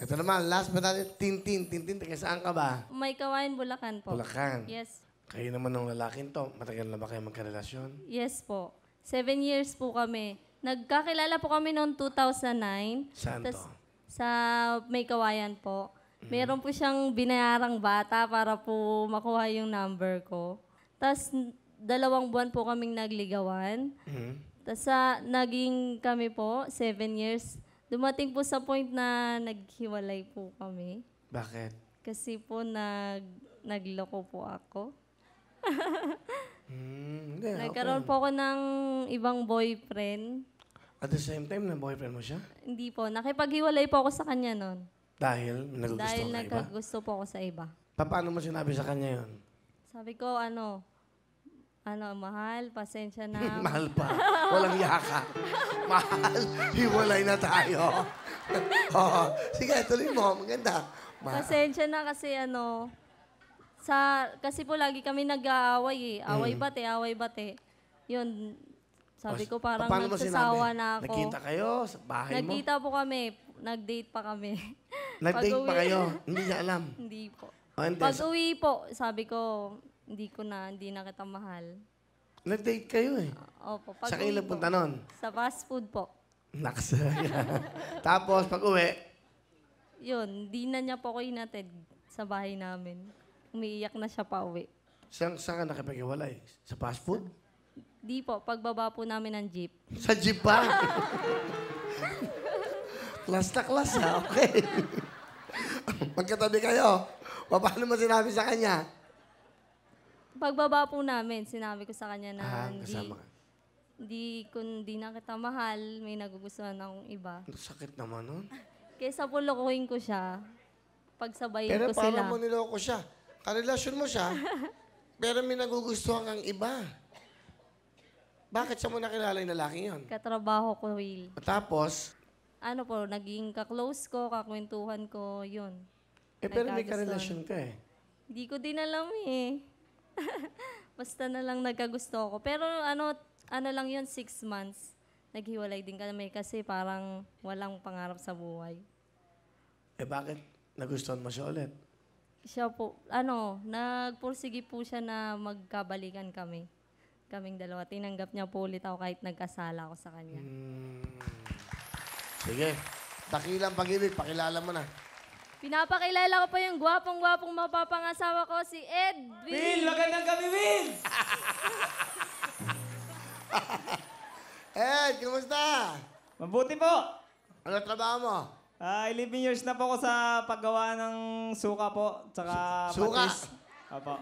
Ito naman, last but not least, Tintin. Tintin, taga saan ka ba? May Kawayan, Bulacan po. Bulacan. Yes. Kayo naman ng lalaking to, matagal na ba kayo magkarelasyon? Yes po. 7 years po kami. Nagkakilala po kami noong 2009. Saan to? Sa May Kawayan po. Meron po siyang binayarang bata para po makuha yung number ko. Tapos 2 buwan po kaming nagligawan. Mhm. Tapos naging kami po, 7 years. Dumating po sa point na naghiwalay po kami. Bakit? Kasi po nagloko po ako. Hindi, Nagkaroon okay. po ako ng ibang boyfriend. At the same time, na boyfriend mo siya? Hindi po. Nakipaghiwalay po ako sa kanya noon. Dahil nagugustuhan Dahil ka iba? nagkagusto po ako sa iba. Paano mo sinabi sa kanya yun? Sabi ko, mahal, pasensya na. Mahal pa. Walang yaka. Mahal. Hiwalay na tayo. Oo. Sige, tuloy mo. Maganda. Pasensya na kasi kasi po lagi kami nag-aaway eh. Away bate. Yun, sabi ko parang Paano mo nagsasawa sinabi? na ako. Nagkita kayo sa bahay mo? Nagkita po kami. Nag-date pa kami. Nag-date pa Pag-uwi- kayo? Hindi niya alam. Hindi po. O, hindi. Pag uwi po, sabi ko, hindi na kita mahal. Nag-date kayo eh. Opo. Sa Pag-uwi kayo po, punta nun? sa fast food po. Nakasaya. Tapos, pag uwi, Yun, di na niya po ako inatid sa bahay namin. Umiiyak na siya pa uwi. saan ka nakipag-iwalay? Sa fast food? Di po, pagbaba po namin ng jeep. Sa jeep pa? Class na class ha? Okay. Magkatabi kayo. Paano mo sinabi sa kanya? Pagbaba po namin, sinabi ko sa kanya na Kasama ka. hindi na kita mahal, may nagugustuhan akong iba. Ang sakit naman nun. Kaysa po lokohin ko siya, pagsabayin Pero ko sila. paano mo niloko siya? Karelasyon mo siya, pero may nagugustuhan kang iba. Bakit siya mo nakilala yung lalaking yun? Katrabaho ko, Will. Tapos, Naging ka-close ko, kakwentuhan ko, yun. pero may Nagkagustuhan. karelasyon ka eh. Hindi ko din alam eh. Basta na lang nagkagusto ako. Pero lang yun, 6 months. Naghiwalay din kami kasi parang walang pangarap sa buhay. Bakit nagustuhan mo siya ulit? Siya po, nagpursige po siya na magkabalikan kami. Kaming dalawa. Tinanggap niya po ulit ako kahit nagkasala ako sa kanya. Sige. Dakilang pag-ibig, pakilala mo na. Pinapakilala ko pa yung gwapong-gwapong mapapangasawa ko, si Edwin. Will, magandang gabi, Will! Kumusta? Mabuti po. Ano trabaho mo? 11 years na po ako sa paggawa ng suka po, tsaka Suka? patis. Opo.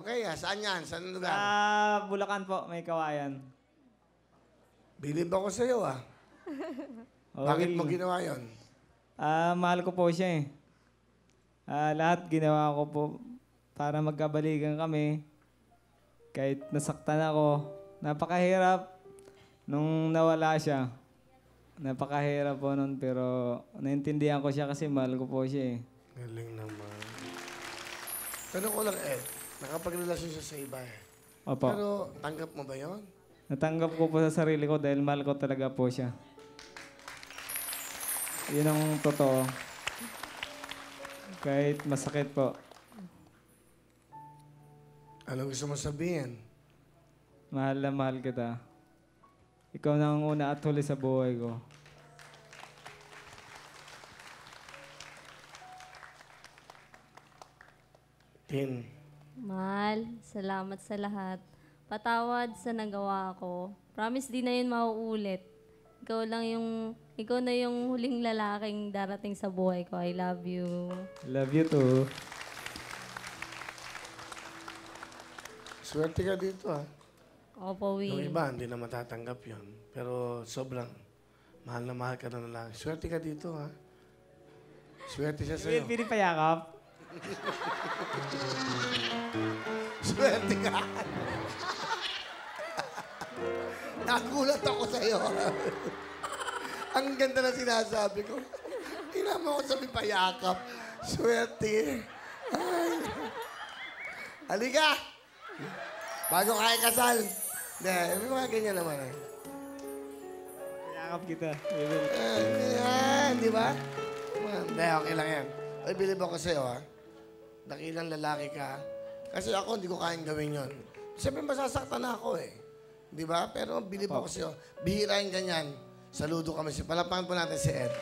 Okay, saan yan? Saan lugar? Bulacan po, may kawayan. Bilib ako sa'yo Bakit Will. mo ginawa yun? Mahal ko po siya eh. Lahat ginawa ko po para magkabalikan kami. Kahit nasaktan ako, napakahirap nung nawala siya. Napakahirap po nun, pero naintindihan ko siya kasi mahal ko po siya eh. Galing naman. Tanong ko lang, nakapagrelasyon siya sa iba Opo. Pero tanggap mo ba yun? Natanggap ko po sa sarili ko dahil mahal ko talaga po siya. Yun ang totoo. Kahit masakit po. Ano gusto mo sabihin? Mahal na mahal kita. Ikaw na ang una at huli sa buhay ko. Tin, Mahal, salamat sa lahat. Patawad sa nagawa ko. Promise di na yun mauulit. Ikaw na yung huling lalaking darating sa buhay ko. I love you. Love you too. swerte ka dito Opo, Yung Will. iba, hindi na matatanggap yun. Pero sobrang mahal na mahal ka na lang. Swerte ka dito Swerte siya sa'yo. Will, pinipayakap. Swerte ka. Nagulat ako sa'yo. Ang ganda na sinasabi ko. Tingnan mo ako sa payakap. Swerte. Ay. Halika! Bago kayo kasal. Hindi, may mga ganyan naman Payakap kita. Will. Yan, di ba? Man. Hindi, okay lang yan. Ay, bilib ako sa'yo, ha? Dakilang lalaki ka. Kasi ako, hindi ko kayang gawin yon. Siyempre, masasaktan na ako, eh. Di ba? Pero bilib ako sa'yo. Bihira yung ganyan. Saludo kami. Palapakan po natin si Ed.